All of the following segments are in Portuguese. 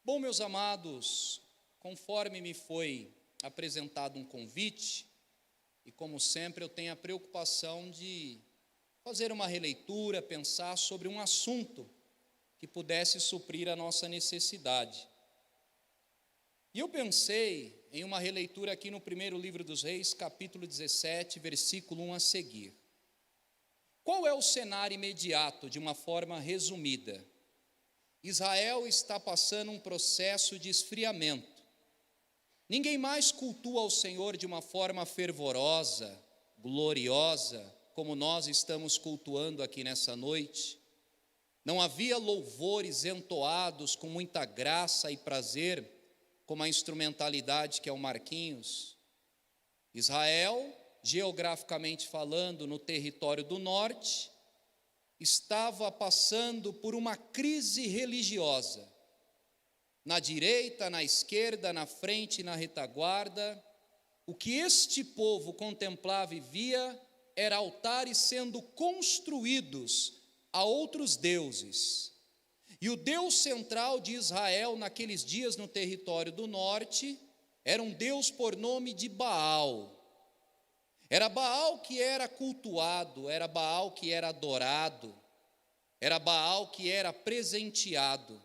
Bom, meus amados, conforme me foi apresentado um convite, e como sempre eu tenho a preocupação de fazer uma releitura, pensar sobre um assunto que pudesse suprir a nossa necessidade. E eu pensei em uma releitura aqui no primeiro livro dos Reis, capítulo 17, versículo 1 a seguir. Qual é o cenário imediato, de uma forma resumida? Israel está passando um processo de esfriamento. Ninguém mais cultua ao Senhor de uma forma fervorosa, gloriosa, como nós estamos cultuando aqui nessa noite. Não havia louvores entoados com muita graça e prazer, como a instrumentalidade que é o Marquinhos. Israel, geograficamente falando, no território do norte, estava passando por uma crise religiosa. Na direita, na esquerda, na frente e na retaguarda, o que este povo contemplava e via era altares sendo construídos a outros deuses. E o Deus central de Israel naqueles dias no território do norte era um Deus por nome de Baal. Era Baal que era cultuado, era Baal que era adorado, era Baal que era presenteado.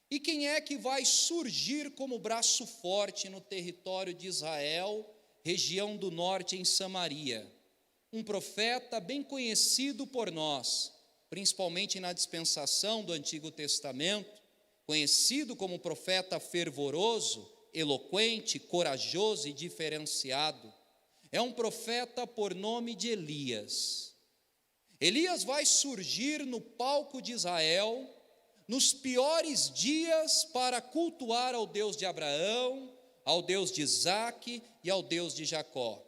E quem é que vai surgir como braço forte no território de Israel, região do norte em Samaria? Um profeta bem conhecido por nós, principalmente na dispensação do Antigo Testamento, conhecido como profeta fervoroso, eloquente, corajoso e diferenciado. É um profeta por nome de Elias. Elias vai surgir no palco de Israel, nos piores dias, para cultuar ao Deus de Abraão, ao Deus de Isaque e ao Deus de Jacó.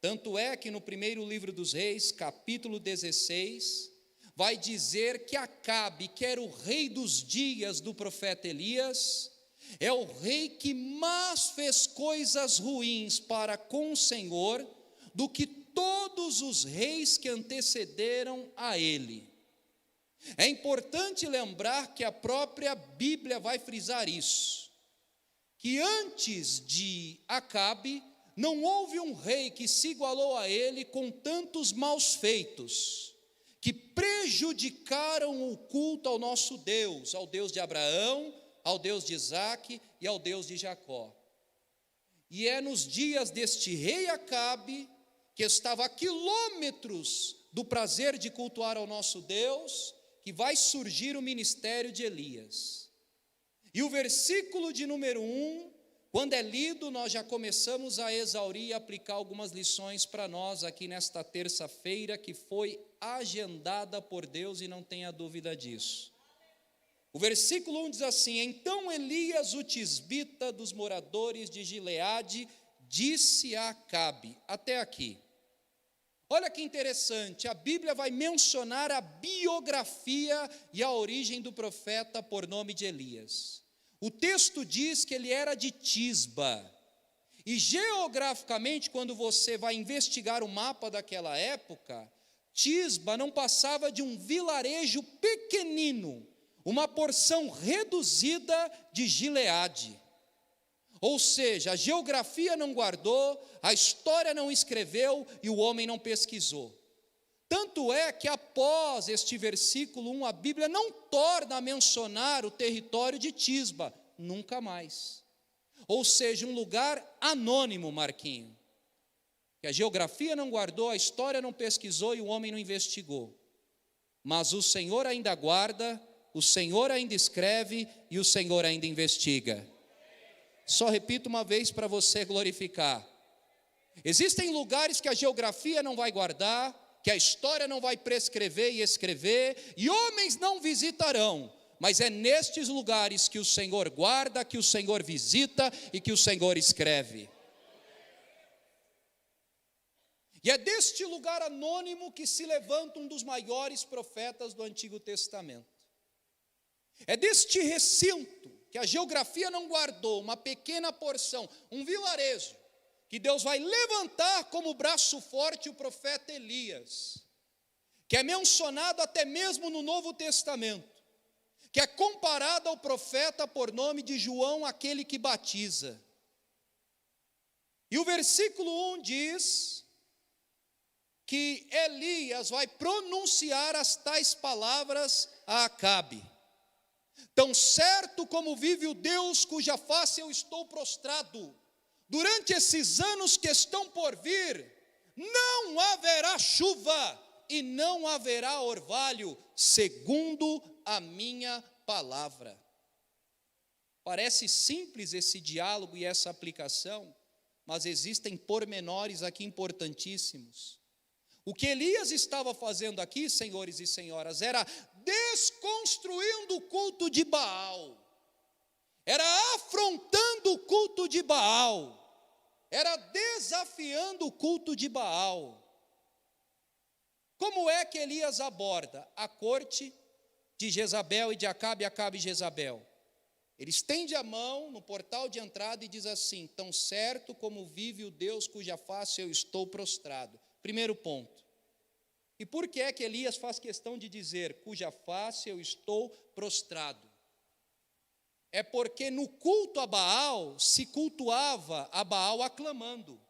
Tanto é que no primeiro livro dos Reis, capítulo 16, vai dizer que Acabe, que era o rei dos dias do profeta Elias, é o rei que mais fez coisas ruins para com o Senhor do que todos os reis que antecederam a ele. É importante lembrar que a própria Bíblia vai frisar isso, que antes de Acabe não houve um rei que se igualou a ele com tantos maus feitos, que prejudicaram o culto ao nosso Deus, ao Deus de Abraão, ao Deus de Isaque e ao Deus de Jacó. E é nos dias deste rei Acabe, que estava a quilômetros do prazer de cultuar ao nosso Deus, que vai surgir o ministério de Elias. E o versículo de número 1, quando é lido, nós já começamos a exaurir e aplicar algumas lições para nós aqui nesta terça-feira, que foi agendada por Deus, e não tenha dúvida disso. O versículo 1 diz assim: então Elias, o tisbita dos moradores de Gileade, disse a Acabe. Até aqui. Olha que interessante, a Bíblia vai mencionar a biografia e a origem do profeta por nome de Elias. O texto diz que ele era de Tisba. E geograficamente, quando você vai investigar o mapa daquela época, Tisba não passava de um vilarejo pequenino, uma porção reduzida de Gileade. Ou seja, a geografia não guardou, a história não escreveu e o homem não pesquisou. Tanto é que após este versículo 1, a Bíblia não torna a mencionar o território de Tisba, nunca mais. Ou seja, um lugar anônimo, Marquinho, que a geografia não guardou, a história não pesquisou e o homem não investigou. Mas o Senhor ainda guarda, o Senhor ainda escreve e o Senhor ainda investiga. Só repito uma vez para você glorificar. Existem lugares que a geografia não vai guardar, que a história não vai prescrever e escrever, e homens não visitarão, mas é nestes lugares que o Senhor guarda, que o Senhor visita e que o Senhor escreve. E é deste lugar anônimo que se levanta um dos maiores profetas do Antigo Testamento. É deste recinto que a geografia não guardou, uma pequena porção, um vilarejo, que Deus vai levantar como braço forte o profeta Elias, que é mencionado até mesmo no Novo Testamento, que é comparado ao profeta por nome de João, aquele que batiza. E o versículo 1 diz que Elias vai pronunciar as tais palavras a Acabe: tão certo como vive o Deus cuja face eu estou prostrado, durante esses anos que estão por vir, não haverá chuva e não haverá orvalho, segundo a minha palavra. Parece simples esse diálogo e essa aplicação, mas existem pormenores aqui importantíssimos. O que Elias estava fazendo aqui, senhores e senhoras, era desconstruindo o culto de Baal, era afrontando o culto de Baal, era desafiando o culto de Baal. Como é que Elias aborda a corte de Jezabel e de Acabe, Acabe e Jezabel? Ele estende a mão no portal de entrada e diz assim: tão certo como vive o Deus cuja face eu estou prostrado. Primeiro ponto. E por que é que Elias faz questão de dizer cuja face eu estou prostrado? É porque no culto a Baal se cultuava a Baal aclamando,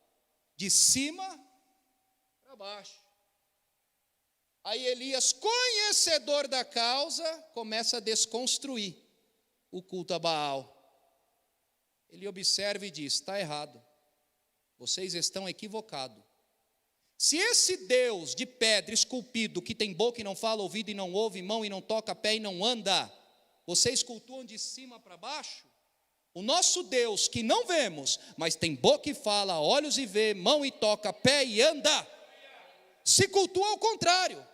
de cima para baixo. Aí Elias, conhecedor da causa, começa a desconstruir o culto a Baal. Ele observa e diz: está errado, vocês estão equivocados. Se esse Deus de pedra esculpido, que tem boca e não fala, ouvido e não ouve, mão e não toca, pé e não anda, vocês cultuam de cima para baixo, o nosso Deus que não vemos, mas tem boca e fala, olhos e vê, mão e toca, pé e anda, se cultua ao contrário.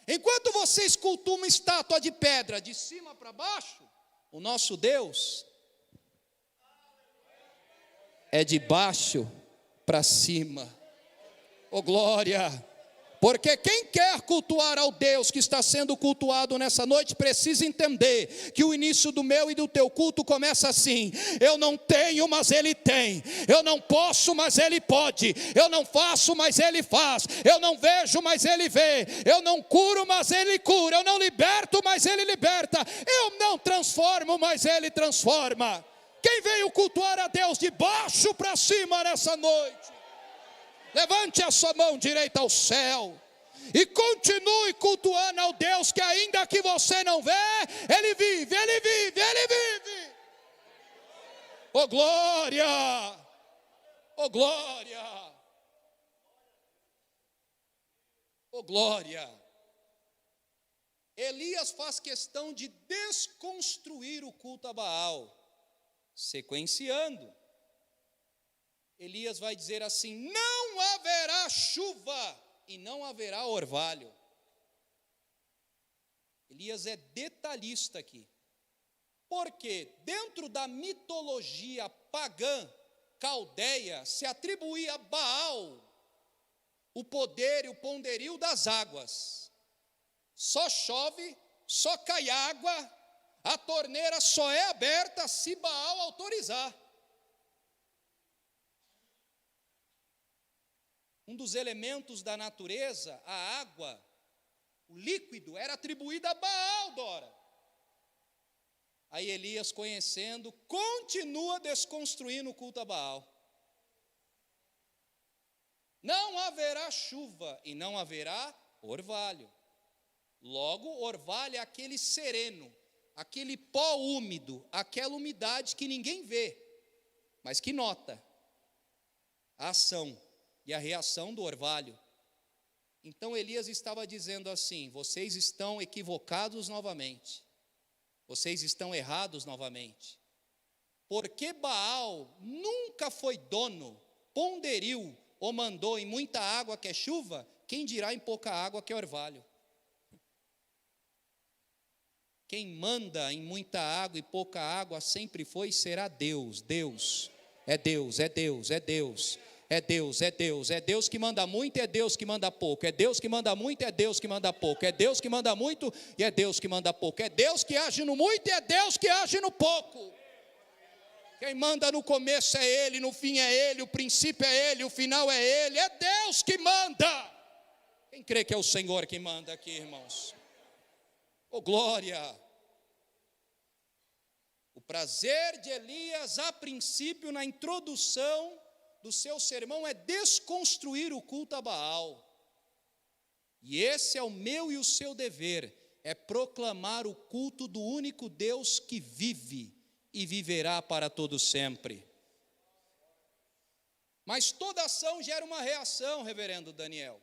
Enquanto vocês cultuam uma estátua de pedra de cima para baixo, o nosso Deus é de baixo para cima. Oh glória! Porque quem quer cultuar ao Deus que está sendo cultuado nessa noite, precisa entender que o início do meu e do teu culto começa assim: eu não tenho, mas Ele tem; eu não posso, mas Ele pode; eu não faço, mas Ele faz; eu não vejo, mas Ele vê; eu não curo, mas Ele cura; eu não liberto, mas Ele liberta; eu não transformo, mas Ele transforma. Quem veio cultuar a Deus de baixo para cima nessa noite? Levante a sua mão direita ao céu e continue cultuando ao Deus que, ainda que você não vê, Ele vive, Ele vive, Ele vive. Oh glória! Oh glória! Oh glória! Elias faz questão de desconstruir o culto a Baal, sequenciando. Elias vai dizer assim: não haverá chuva e não haverá orvalho. Elias é detalhista aqui. Porque dentro da mitologia pagã, caldeia, se atribuía a Baal o poder e o poderio das águas. Só chove, só cai água, a torneira só é aberta se Baal autorizar. Um dos elementos da natureza, a água, o líquido, era atribuído a Baal, Dora. Aí Elias, conhecendo, continua desconstruindo o culto a Baal. Não haverá chuva e não haverá orvalho. Logo, orvalho é aquele sereno, aquele pó úmido, aquela umidade que ninguém vê, mas que nota a ação e a reação do orvalho. Então Elias estava dizendo assim: vocês estão equivocados novamente, vocês estão errados novamente, porque Baal nunca foi dono, ponderiu ou mandou em muita água que é chuva, quem dirá em pouca água que é orvalho. Quem manda em muita água e pouca água sempre foi e será Deus. Deus, é Deus, é Deus, é Deus. É Deus, é Deus, é Deus que manda muito e é Deus que manda pouco. É Deus que manda muito e é Deus que manda pouco. É Deus que manda muito e é Deus que manda pouco. É Deus que age no muito e é Deus que age no pouco. Quem manda no começo é Ele, no fim é Ele, o princípio é Ele, o final é Ele. É Deus que manda. Quem crê que é o Senhor que manda aqui, irmãos? Oh glória! prazer de Elias, a princípio, na introdução do seu sermão, é desconstruir o culto a Baal. E esse é o meu e o seu dever, é proclamar o culto do único Deus que vive e viverá para todo sempre. Mas toda ação gera uma reação, reverendo Daniel.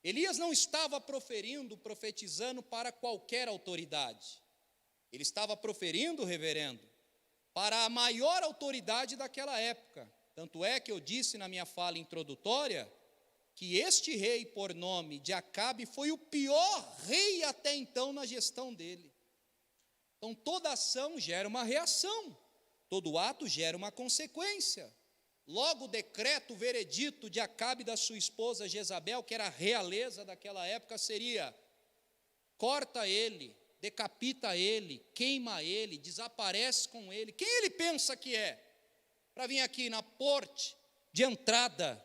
Elias não estava profetizando para qualquer autoridade. Ele estava proferindo, reverendo, para a maior autoridade daquela época. Tanto é que eu disse na minha fala introdutória que este rei, por nome de Acabe, foi o pior rei até então na gestão dele. Então toda ação gera uma reação, todo ato gera uma consequência. Logo o decreto, o veredito de Acabe e da sua esposa Jezabel, que era a realeza daquela época, seria: corta ele, decapita ele, queima ele, desaparece com ele. Quem ele pensa que é? Para vir aqui na porte de entrada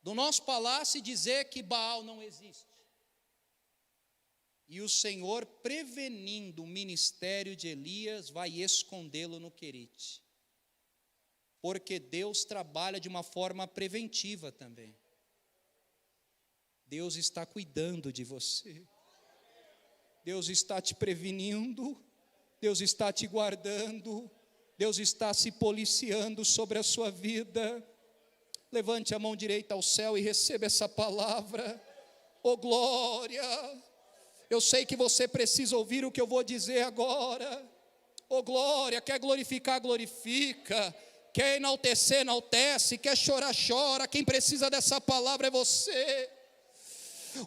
do nosso palácio e dizer que Baal não existe. E o Senhor, prevenindo o ministério de Elias, vai escondê-lo no Querite. Porque Deus trabalha de uma forma preventiva também. Deus está cuidando de você. Deus está te prevenindo. Deus está te guardando. Deus está se policiando sobre a sua vida. Levante a mão direita ao céu e receba essa palavra. Oh glória! Eu sei que você precisa ouvir o que eu vou dizer agora. Oh glória! Quer glorificar, glorifica. Quer enaltecer, enaltece. Quer chorar, chora. Quem precisa dessa palavra é você.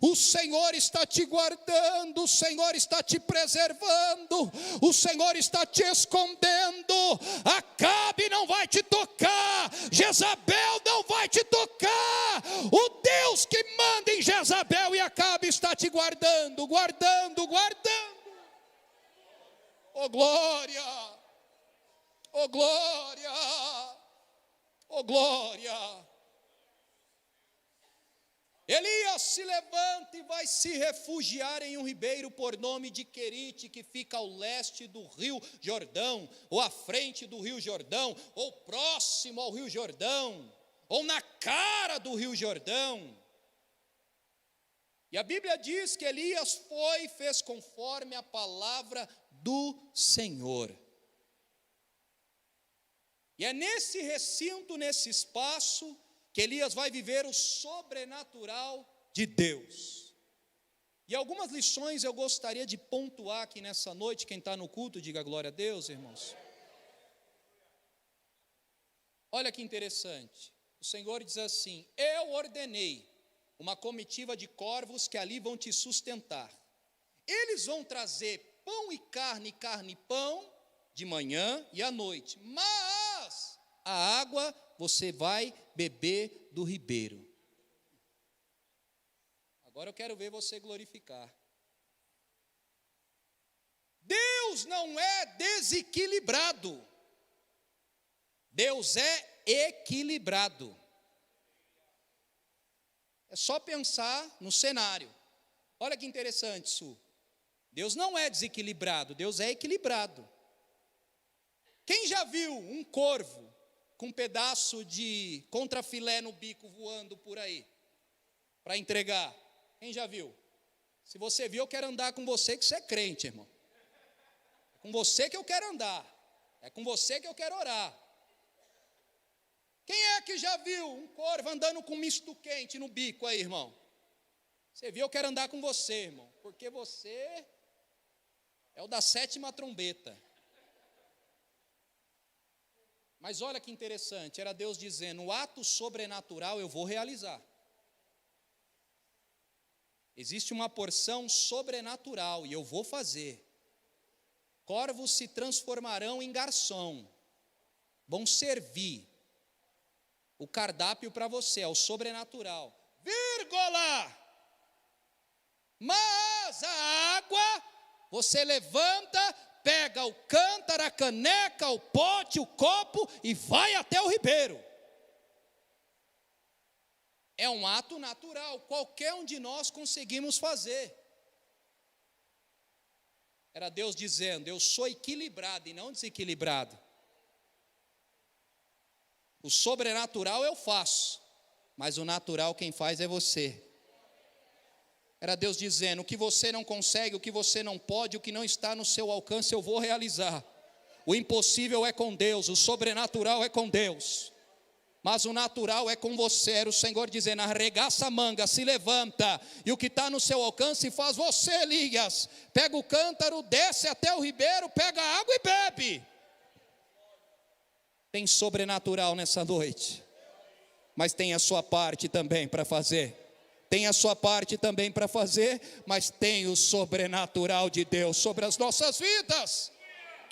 O Senhor está te guardando, o Senhor está te preservando, o Senhor está te escondendo. Acabe não vai te tocar, Jezabel não vai te tocar. O Deus que manda em Jezabel e Acabe está te guardando, guardando, guardando. Oh glória, oh glória, oh glória. Elias se levanta e vai se refugiar em um ribeiro por nome de Querite, que fica ao leste do rio Jordão, ou à frente do rio Jordão, ou próximo ao rio Jordão, ou na cara do rio Jordão. E a Bíblia diz que Elias foi e fez conforme a palavra do Senhor. E é nesse recinto, nesse espaço, que Elias vai viver o sobrenatural de Deus. E algumas lições eu gostaria de pontuar aqui nessa noite. Quem está no culto, diga glória a Deus, irmãos. Olha que interessante. O Senhor diz assim: eu ordenei uma comitiva de corvos que ali vão te sustentar. Eles vão trazer pão e carne e pão, de manhã e à noite. Mas a água você vai beber do ribeiro. Agora eu quero ver você glorificar. Deus não é desequilibrado. Deus é equilibrado. É só pensar no cenário. Olha que interessante isso. Deus não é desequilibrado, Deus é equilibrado. Quem já viu um corvo com um pedaço de contrafilé no bico voando por aí, para entregar? Quem já viu? Se você viu, eu quero andar com você, que você é crente, irmão. É com você que eu quero andar, é com você que eu quero orar. Quem é que já viu um corvo andando com misto quente no bico aí, irmão? Você viu, eu quero andar com você, irmão, porque você é o da 7ª trombeta. Mas olha que interessante, era Deus dizendo: o ato sobrenatural eu vou realizar. Existe uma porção sobrenatural e eu vou fazer. Corvos se transformarão em garçom, vão servir. O cardápio para você é o sobrenatural. Vírgula! Mas a água, você levanta, pega o cântaro, a caneca, o pote, o copo e vai até o ribeiro. É um ato natural, qualquer um de nós conseguimos fazer. Era Deus dizendo: eu sou equilibrado e não desequilibrado. O sobrenatural eu faço, mas o natural quem faz é você. Era Deus dizendo: o que você não consegue, o que você não pode, o que não está no seu alcance, eu vou realizar. O impossível é com Deus, o sobrenatural é com Deus, mas o natural é com você. Era o Senhor dizendo: arregaça a manga, se levanta, e o que está no seu alcance faz você, Elias. Pega o cântaro, desce até o ribeiro, pega a água e bebe. Tem sobrenatural nessa noite, mas tem a sua parte também para fazer. Tem a sua parte também para fazer, mas tem o sobrenatural de Deus sobre as nossas vidas.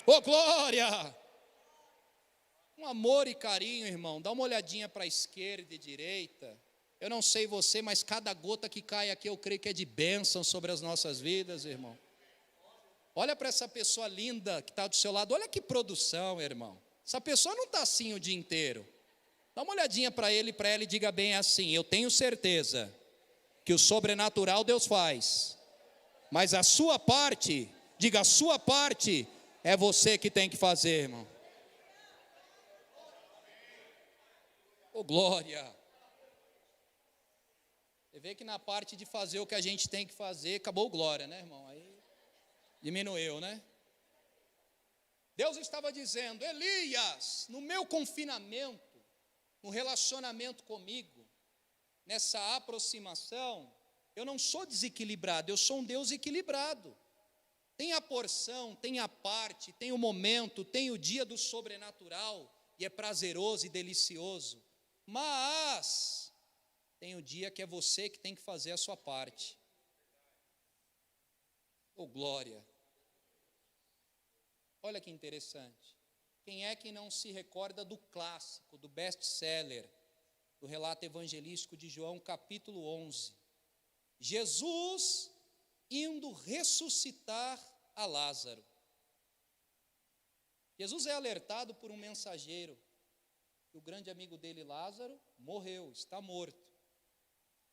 Oh, glória! Um amor e carinho, irmão. Dá uma olhadinha para a esquerda e direita. Eu não sei você, mas cada gota que cai aqui eu creio que é de bênção sobre as nossas vidas, irmão. Olha para essa pessoa linda que está do seu lado. Olha que produção, irmão. Essa pessoa não está assim o dia inteiro. Dá uma olhadinha para ele e para ela e diga bem assim: eu tenho certeza que o sobrenatural Deus faz, mas a sua parte, diga, a sua parte é você que tem que fazer, irmão. Oh, glória! Você vê que na parte de fazer o que a gente tem que fazer, acabou glória, né, irmão? Aí diminuiu, né? Deus estava dizendo: Elias, no meu confinamento, no relacionamento comigo, nessa aproximação, eu não sou desequilibrado, eu sou um Deus equilibrado. Tem a porção, tem a parte, tem o momento, tem o dia do sobrenatural, e é prazeroso e delicioso. Mas tem o dia que é você que tem que fazer a sua parte. Oh, glória! Olha que interessante. Quem é que não se recorda do clássico, do best-seller, do relato evangelístico de João, capítulo 11? Jesus indo ressuscitar a Lázaro. Jesus é alertado por um mensageiro que o grande amigo dele, Lázaro, morreu, está morto.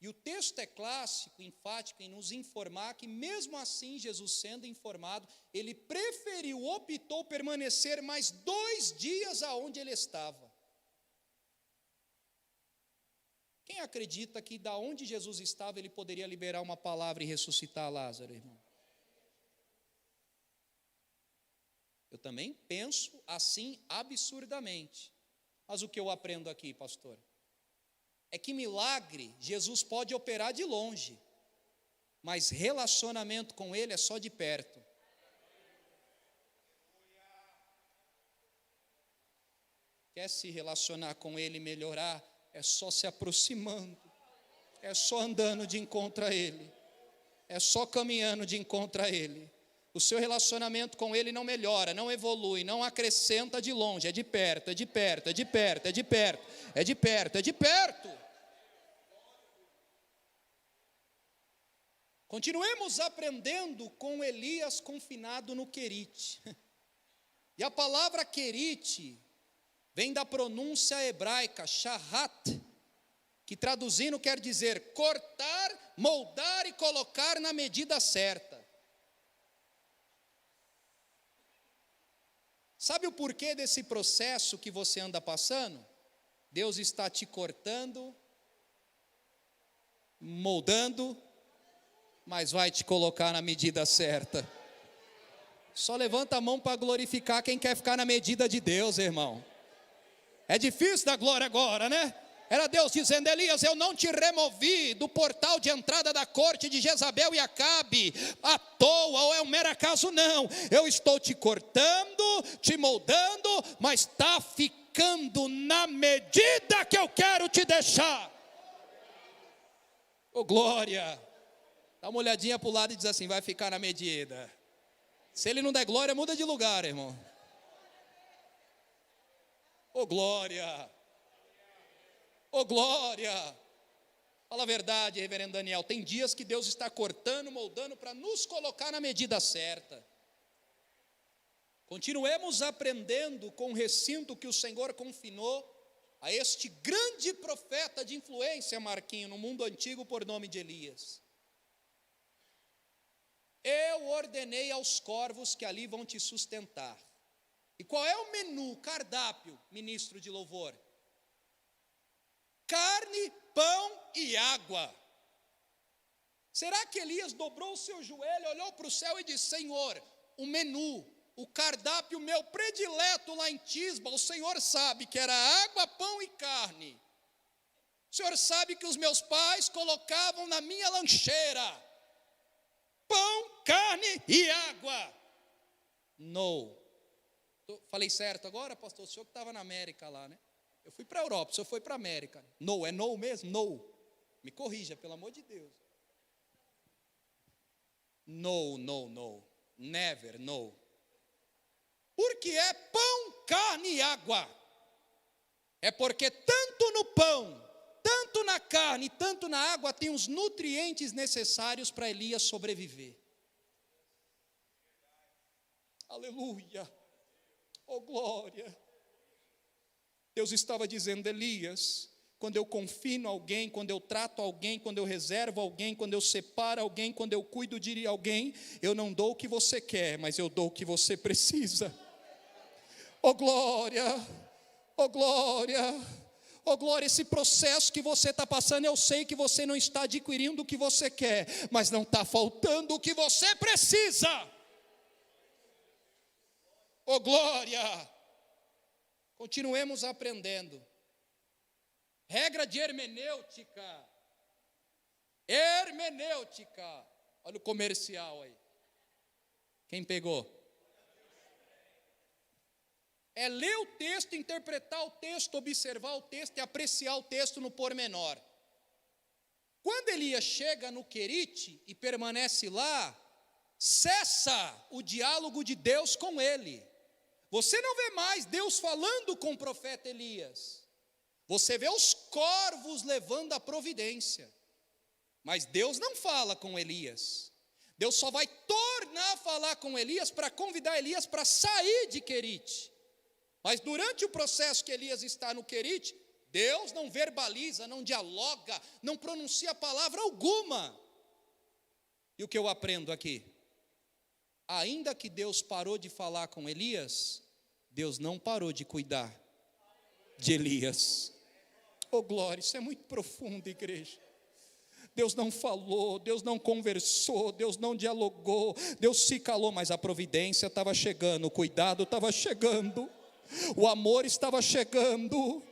E o texto é clássico, enfático em nos informar que mesmo assim, Jesus sendo informado, ele preferiu, optou permanecer mais 2 dias aonde ele estava. Quem acredita que da onde Jesus estava ele poderia liberar uma palavra e ressuscitar Lázaro, irmão? Eu também penso assim absurdamente. Mas o que eu aprendo aqui, pastor, é que milagre Jesus pode operar de longe, mas relacionamento com Ele é só de perto. Quer se relacionar com Ele e melhorar? É só se aproximando, é só andando de encontro a Ele, é só caminhando de encontro a Ele. O seu relacionamento com Ele não melhora, não evolui, não acrescenta de longe, é de perto, é de perto, é de perto, é de perto, é de perto, é de perto. Continuemos aprendendo com Elias confinado no Querite. E a palavra Querite vem da pronúncia hebraica, shahat, que traduzindo quer dizer cortar, moldar e colocar na medida certa. Sabe o porquê desse processo que você anda passando? Deus está te cortando, moldando, mas vai te colocar na medida certa. Só levanta a mão para glorificar quem quer ficar na medida de Deus, irmão. É difícil dar glória agora, né? Era Deus dizendo: Elias, eu não te removi do portal de entrada da corte de Jezabel e Acabe à toa, ou é um mero acaso, não. Eu estou te cortando, te moldando, mas está ficando na medida que eu quero te deixar. Oh, glória! Dá uma olhadinha para o lado e diz assim: vai ficar na medida. Se ele não der glória, muda de lugar, irmão. Oh, glória! Oh, glória! Fala a verdade, reverendo Daniel. Tem dias que Deus está cortando, moldando para nos colocar na medida certa. Continuemos aprendendo com o recinto que o Senhor confinou a este grande profeta de influência, Marquinho, no mundo antigo por nome de Elias. eu ordenei aos corvos que ali vão te sustentar. E qual é o menu, cardápio, ministro de louvor? Carne, pão e água. Será que Elias dobrou o seu joelho, olhou para o céu e disse: Senhor, o menu, o cardápio meu predileto lá em Tisba, o Senhor sabe que era água, pão e carne. O Senhor sabe que os meus pais colocavam na minha lancheira pão, carne e água. No. Falei certo agora, pastor? O senhor que estava na América lá, né? Eu fui para a Europa, o senhor foi para a América. No, é no mesmo? No. Me corrija, pelo amor de Deus. No, no, no. Never, no. Porque é pão, carne e água. É porque tanto no pão, tanto na carne, tanto na água, tem os nutrientes necessários para Elias sobreviver. Aleluia. Oh, glória. Deus estava dizendo: Elias, quando eu confino alguém, quando eu trato alguém, quando eu reservo alguém, quando eu separo alguém, quando eu cuido de alguém, eu não dou o que você quer, mas eu dou o que você precisa. Oh, glória. Oh, glória. Oh, glória, esse processo que você está passando, eu sei que você não está adquirindo o que você quer, mas não está faltando o que você precisa. Oh, glória. Continuemos aprendendo. Regra de hermenêutica. Hermenêutica. Olha o comercial aí. Quem pegou? É ler o texto, interpretar o texto, observar o texto e apreciar o texto no pormenor. Quando Elias chega no Querite e permanece lá, cessa o diálogo de Deus com ele. Você não vê mais Deus falando com o profeta Elias. Você vê os corvos levando a providência. Mas Deus não fala com Elias. Deus só vai tornar a falar com Elias para convidar Elias para sair de Querite. Mas durante o processo que Elias está no Querite, Deus não verbaliza, não dialoga, não pronuncia palavra alguma. E o que eu aprendo aqui? Ainda que Deus parou de falar com Elias, Deus não parou de cuidar de Elias. Oh, glória, isso é muito profundo, igreja. Deus não falou, Deus não conversou, Deus não dialogou, Deus se calou, mas a providência estava chegando, o cuidado estava chegando, o amor estava chegando,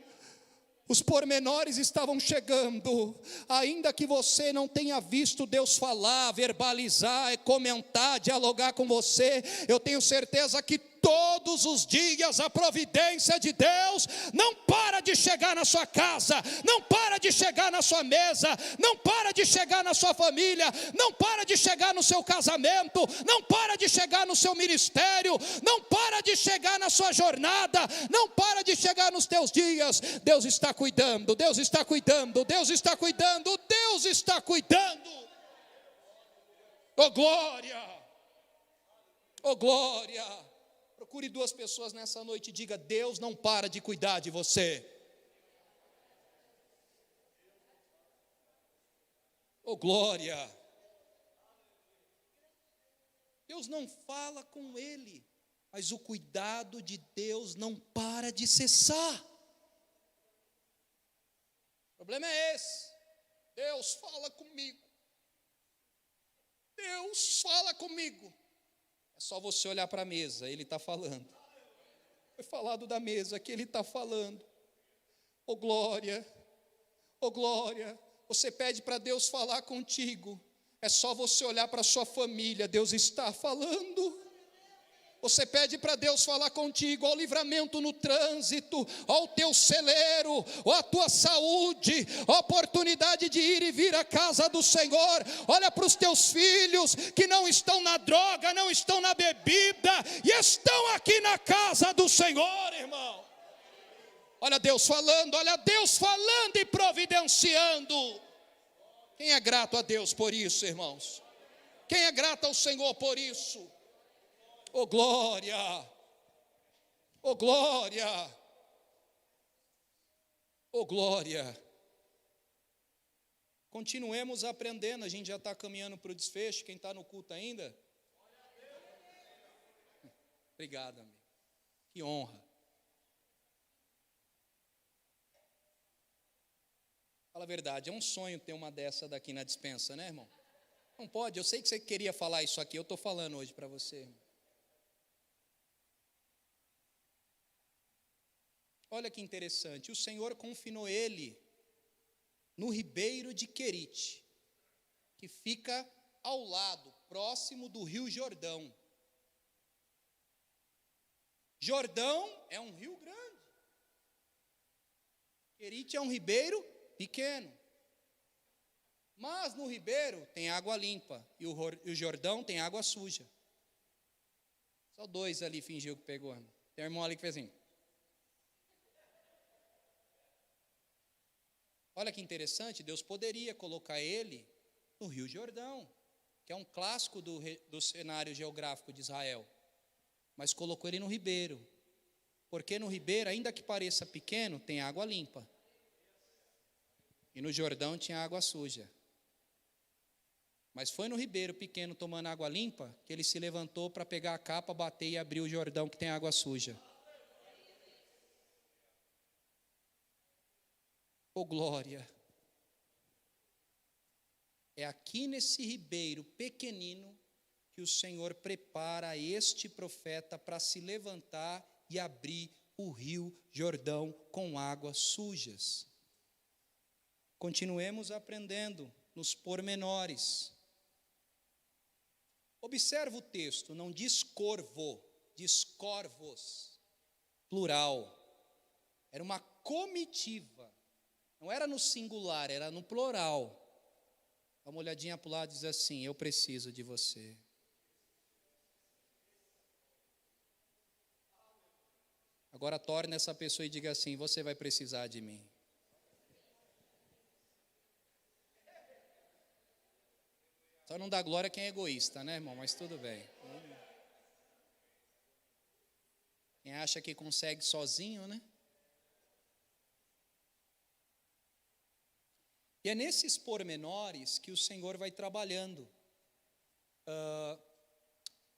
os pormenores estavam chegando. Ainda que você não tenha visto Deus falar, verbalizar, comentar, dialogar com você, eu tenho certeza que todos os dias a providência de Deus não para de chegar na sua casa, não para de chegar na sua mesa, não para de chegar na sua família, não para de chegar no seu casamento, não para de chegar no seu ministério, não para de chegar na sua jornada, não para de chegar nos teus dias. Deus está cuidando, Deus está cuidando, Deus está cuidando, Deus está cuidando. Oh, glória! Oh, glória! Procure duas pessoas nessa noite e diga: Deus não para de cuidar de você. Oh, glória! Deus não fala com ele, mas o cuidado de Deus não para de cessar. O problema é esse: Deus fala comigo. Deus fala comigo. É só você olhar para a mesa, Ele está falando. Foi falado da mesa que Ele está falando. Oh, glória! Oh, glória! Você pede para Deus falar contigo. É só você olhar para a sua família, Deus está falando. Você pede para Deus falar contigo, ó, o livramento no trânsito, ó, o teu celeiro, ó, a tua saúde, ó, a oportunidade de ir e vir à casa do Senhor. Olha para os teus filhos que não estão na droga, não estão na bebida e estão aqui na casa do Senhor, irmão. Olha Deus falando e providenciando. Quem é grato a Deus por isso, irmãos? Quem é grato ao Senhor por isso? Oh, glória! Oh, glória! Oh, glória! continuemos aprendendo. A gente já está caminhando para o desfecho. Quem está no culto ainda? Obrigado, amigo. Que honra. Fala a verdade, é um sonho ter uma dessa daqui na despensa, né, irmão? Não pode, eu sei que você queria falar isso aqui, eu estou falando hoje para você, irmão. Olha que interessante, o Senhor confinou ele no ribeiro de Querite, que fica ao lado, próximo do rio Jordão. Jordão é um rio grande. Querite é um ribeiro pequeno. Mas no ribeiro tem água limpa e o Jordão tem água suja. Só dois ali fingiu que pegou. Tem um irmão ali que fez assim. Olha que interessante, Deus poderia colocar ele no Rio Jordão, que é um clássico do cenário geográfico de Israel. Mas colocou ele no ribeiro, porque no ribeiro, ainda que pareça pequeno, tem água limpa. E no Jordão tinha água suja. Mas foi no ribeiro pequeno, tomando água limpa, que ele se levantou para pegar a capa, bater e abrir o Jordão que tem água suja. Oh, glória! É aqui nesse ribeiro pequenino que o Senhor prepara este profeta para se levantar e abrir o rio Jordão com águas sujas. Continuemos aprendendo nos pormenores. Observa o texto, não diz corvo, diz corvos, plural. Era uma comitiva, não era no singular, era no plural. Dá uma olhadinha para o lado e diz assim: eu preciso de você. Agora torne essa pessoa e diga assim: você vai precisar de mim. Só não dá glória quem é egoísta, né, irmão? Mas tudo bem. Quem acha que consegue sozinho, né? E é nesses pormenores que o Senhor vai trabalhando.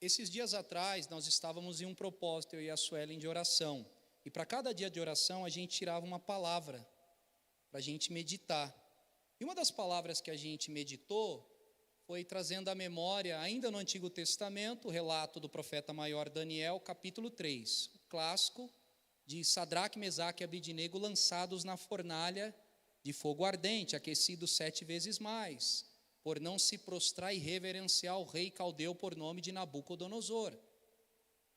Esses dias atrás, nós estávamos em um propósito, eu e a Suelen, de oração. E para cada dia de oração, a gente tirava uma palavra para a gente meditar. E uma das palavras que a gente meditou foi trazendo à memória, ainda no Antigo Testamento, o relato do profeta maior Daniel, capítulo 3, o clássico de Sadraque, Mesaque e Abidnego lançados na fornalha de fogo ardente, aquecidos 7 vezes mais, por não se prostrar e reverenciar o rei caldeu por nome de Nabucodonosor.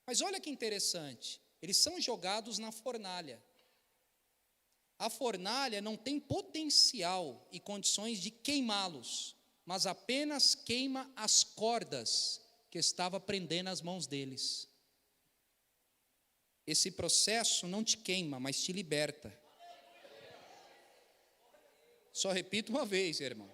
Mas olha que interessante, eles são jogados na fornalha. A fornalha não tem potencial e condições de queimá-los, mas apenas queima as cordas que estava prendendo as mãos deles. Esse processo não te queima, mas te liberta. Só repito uma vez, irmão.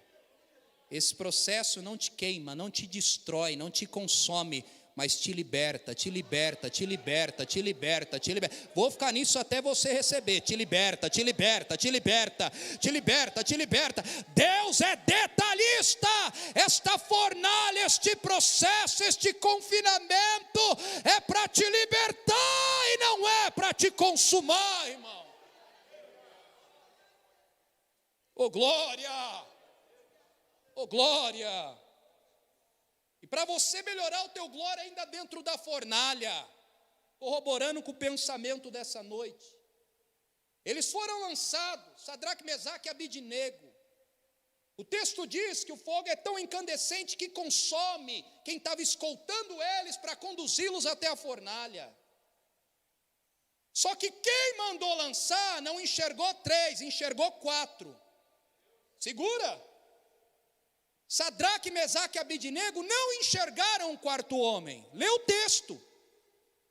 Esse processo não te queima, não te destrói, não te consome, mas te liberta, te liberta, te liberta, te liberta, te liberta. Vou ficar nisso até você receber. Te liberta, te liberta, te liberta, te liberta, te liberta. Deus é detalhista. Esta fornalha, este processo, este confinamento é para te libertar e não é para te consumar, irmão. Oh, glória! Oh, glória! E para você melhorar o teu glória ainda dentro da fornalha, corroborando com o pensamento dessa noite, eles foram lançados, Sadraque, Mesaque e Abidnego. O texto diz que o fogo é tão incandescente que consome quem estava escoltando eles para conduzi-los até a fornalha. Só que quem mandou lançar não enxergou 3, enxergou 4. Segura! Sadraque, Mesaque e Abidnego não enxergaram o quarto homem. Lê o texto.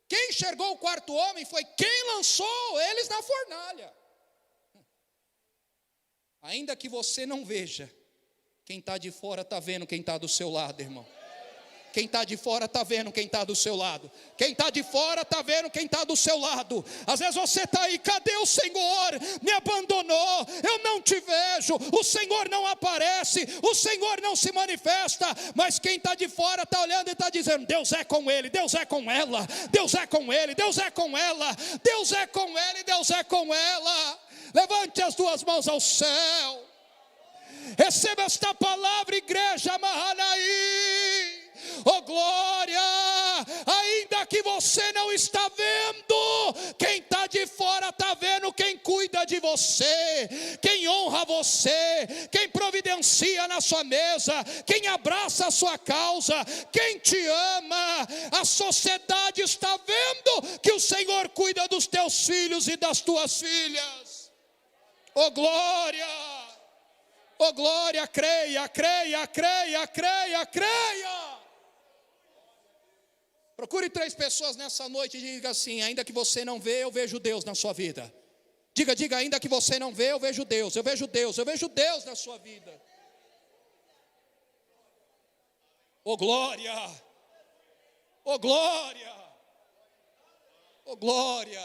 Quem enxergou o quarto homem foi quem lançou eles na fornalha. Ainda que você não veja, quem está de fora está vendo quem está do seu lado, irmão. Quem está de fora está vendo quem está do seu lado. Quem está de fora está vendo quem está do seu lado. Às vezes você está aí, cadê o Senhor? Me abandonou, eu não te vejo, o Senhor não aparece, o Senhor não se manifesta. Mas quem está de fora está olhando e está dizendo, Deus é com ele, Deus é com ela, Deus é com ele, Deus é com ela, Deus é com ele, Deus é com ela. Levante as duas mãos ao céu. Receba esta palavra, igreja Mahanaí. Oh glória, ainda que você não está vendo, quem está de fora está vendo quem cuida de você, quem honra você, quem providencia na sua mesa, quem abraça a sua causa, quem te ama. A sociedade está vendo que o Senhor cuida dos teus filhos e das tuas filhas. Oh glória, oh glória, creia, creia, creia, creia, creia. Procure 3 pessoas nessa noite e diga assim, ainda que você não vê, eu vejo Deus na sua vida. Diga, ainda que você não vê, eu vejo Deus, eu vejo Deus, eu vejo Deus na sua vida. Oh glória, oh glória, oh glória.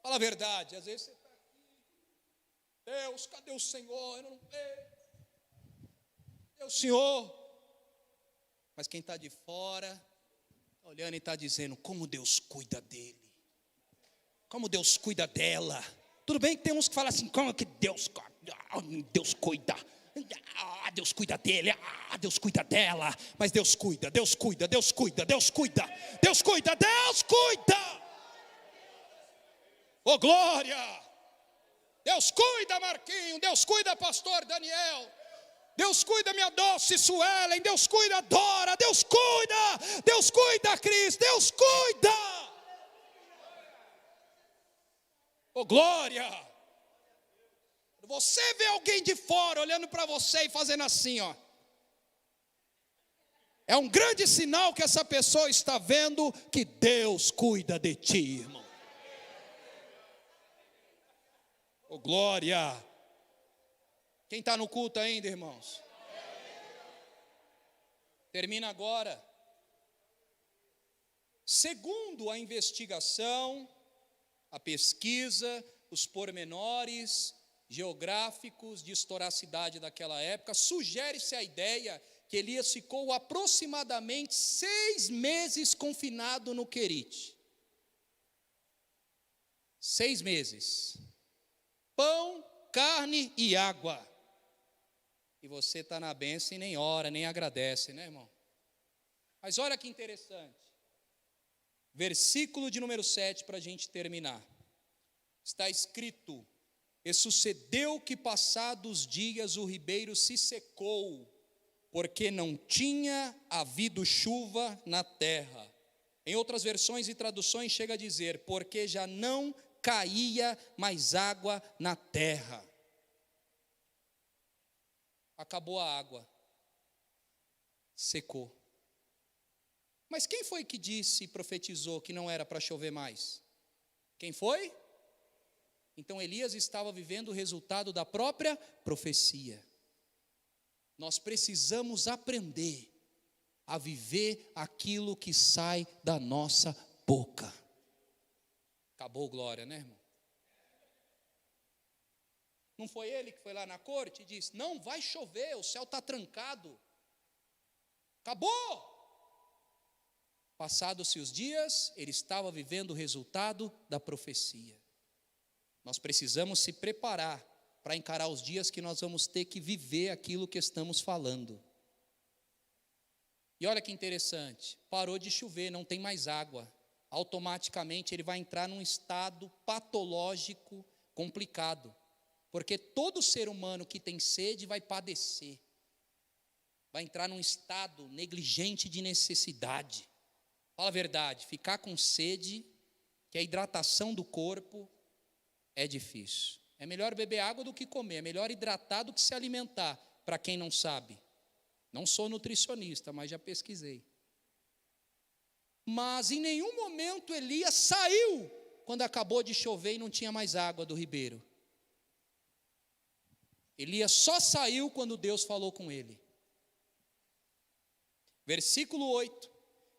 Fala a verdade, às vezes você está aqui, Deus, cadê o Senhor? Eu não vejo. Cadê o Senhor? Mas quem está de fora, olhando e está dizendo, como Deus cuida dele, como Deus cuida dela. Tudo bem que tem uns que falam assim, como que Deus cuida, Deus cuida dele, Deus cuida dela. Mas Deus cuida, Deus cuida, Deus cuida, Deus cuida, Deus cuida, Deus cuida. Oh glória, Deus cuida Marquinho, Deus cuida pastor Daniel, Deus cuida minha doce Suelen, Deus cuida Dora, Deus cuida Cris, Deus cuida. Oh glória. Você vê alguém de fora olhando para você e fazendo assim, ó. É um grande sinal que essa pessoa está vendo que Deus cuida de ti, irmão. Oh glória. Quem está no culto ainda, irmãos? Termina agora. Segundo a investigação, a pesquisa, os pormenores geográficos de historicidade daquela época, sugere-se a ideia que Elias ficou aproximadamente 6 meses confinado no Querite. 6 meses. Pão, carne e água. E você está na bênção e nem ora, nem agradece, né, irmão? Mas olha que interessante. Versículo de número 7 para a gente terminar. Está escrito, e sucedeu que passados dias o ribeiro se secou, porque não tinha havido chuva na terra. Em outras versões e traduções chega a dizer, porque já não caía mais água na terra. Acabou a água, secou. Mas quem foi que disse e profetizou que não era para chover mais? Quem foi? Então Elias estava vivendo o resultado da própria profecia. Nós precisamos aprender a viver aquilo que sai da nossa boca. Acabou glória, né, irmão? Não foi ele que foi lá na corte e disse, não vai chover, o céu está trancado. Acabou. Passados-se os dias, ele estava vivendo o resultado da profecia. Nós precisamos se preparar para encarar os dias que nós vamos ter que viver aquilo que estamos falando. E olha que interessante, parou de chover, não tem mais água. Automaticamente ele vai entrar num estado patológico complicado. Porque todo ser humano que tem sede vai padecer. Vai entrar num estado negligente de necessidade. Fala a verdade, ficar com sede, que a hidratação do corpo é difícil. É melhor beber água do que comer, é melhor hidratar do que se alimentar, para quem não sabe. Não sou nutricionista, mas já pesquisei. Mas em nenhum momento Elias saiu quando acabou de chover e não tinha mais água do ribeiro. Elias só saiu quando Deus falou com ele. Versículo 8.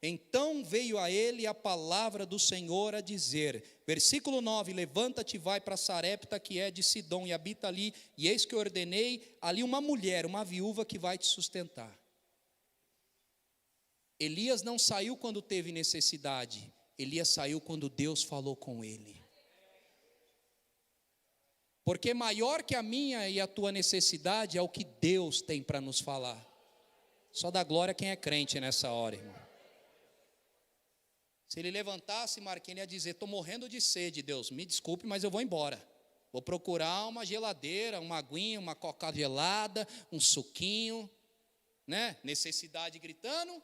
Então veio a ele a palavra do Senhor a dizer. Versículo 9. Levanta-te e vai para Sarepta, que é de Sidom, e habita ali, e eis que eu ordenei ali uma mulher, uma viúva, que vai te sustentar. Elias não saiu quando teve necessidade. Elias saiu quando Deus falou com ele. Porque maior que a minha e a tua necessidade é o que Deus tem para nos falar. Só dá glória quem é crente nessa hora, irmão. Se ele levantasse, Marquinhos, ia dizer: estou morrendo de sede, Deus, me desculpe, mas eu vou embora. Vou procurar uma geladeira, uma aguinha, uma coca gelada, um suquinho, né? Necessidade gritando,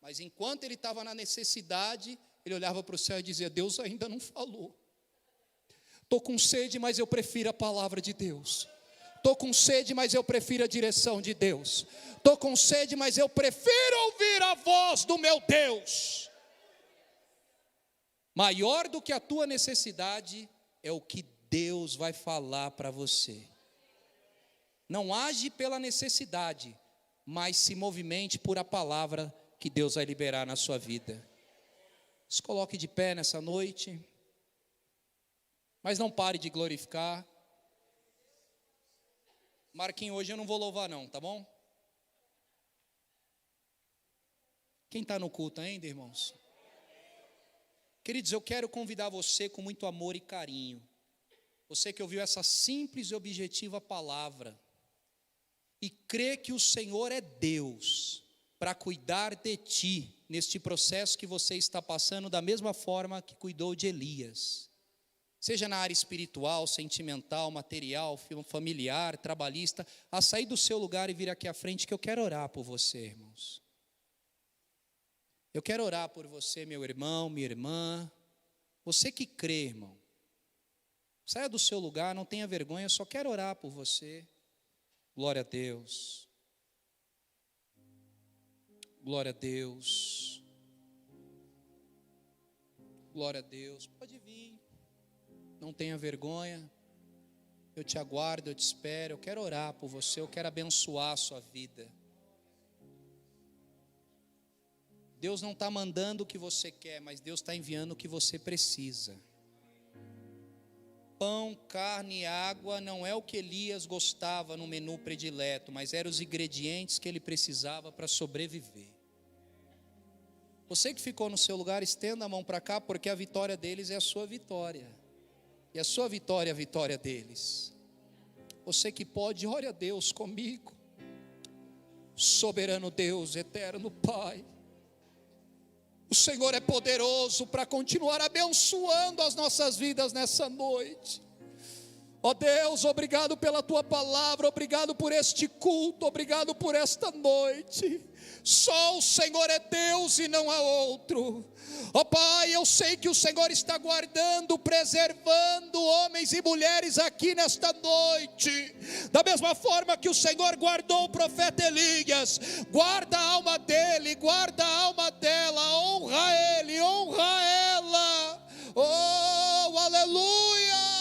mas enquanto ele estava na necessidade, ele olhava para o céu e dizia: Deus ainda não falou. Estou com sede, mas eu prefiro a palavra de Deus. Estou com sede, mas eu prefiro a direção de Deus. Estou com sede, mas eu prefiro ouvir a voz do meu Deus. Maior do que a tua necessidade é o que Deus vai falar para você. Não age pela necessidade, mas se movimente por a palavra que Deus vai liberar na sua vida. Se coloque de pé nessa noite, mas não pare de glorificar. Marquinhos, hoje eu não vou louvar não, tá bom? Quem está no culto ainda, irmãos? Queridos, eu quero convidar você com muito amor e carinho, você que ouviu essa simples e objetiva palavra, e crê que o Senhor é Deus, para cuidar de ti, neste processo que você está passando, da mesma forma que cuidou de Elias, seja na área espiritual, sentimental, material, familiar, trabalhista, a sair do seu lugar e vir aqui à frente, que eu quero orar por você, irmãos. Eu quero orar por você, meu irmão, minha irmã, você que crê, irmão. Saia do seu lugar, não tenha vergonha, eu só quero orar por você. Glória a Deus. Glória a Deus. Glória a Deus. Pode vir. Não tenha vergonha. Eu te aguardo, eu te espero. Eu quero orar por você, eu quero abençoar a sua vida. Deus não está mandando o que você quer, mas Deus está enviando o que você precisa. Pão, carne e água não é o que Elias gostava no menu predileto, mas eram os ingredientes que ele precisava para sobreviver. Você que ficou no seu lugar, estenda a mão para cá, porque a vitória deles é a sua vitória. E a sua vitória é a vitória deles. Você que pode, ore a Deus comigo. Soberano Deus, eterno Pai, o Senhor é poderoso para continuar abençoando as nossas vidas nessa noite. Ó Deus, obrigado pela Tua palavra, obrigado por este culto, obrigado por esta noite. Só o Senhor é Deus e não há outro. Ó Pai, eu sei que o Senhor está guardando, preservando homens e mulheres aqui nesta noite. Da mesma forma que o Senhor guardou o profeta Elias, guarda a alma dele, guarda a alma dela, honra ele, honra ela. Oh, aleluia!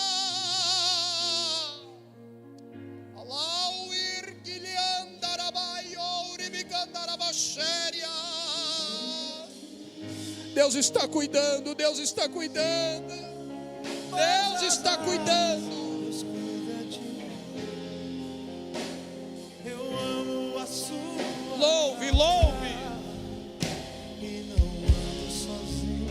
Deus está cuidando, Deus está cuidando, Deus está cuidando. Deus cuida de mim. Eu amo a sua. Louve, louve. E não ando sozinho,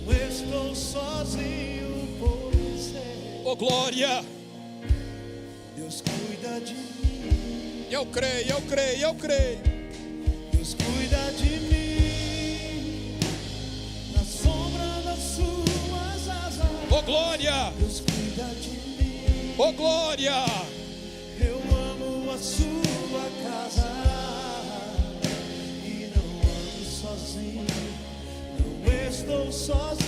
não estou sozinho, pois é. Oh glória. Deus cuida de mim. Eu creio, eu creio, eu creio. Deus cuida de mim. Na sombra das suas asas. Oh glória. Deus cuida de mim. Oh glória. Eu amo a sua casa. E não ando sozinho, não estou sozinho.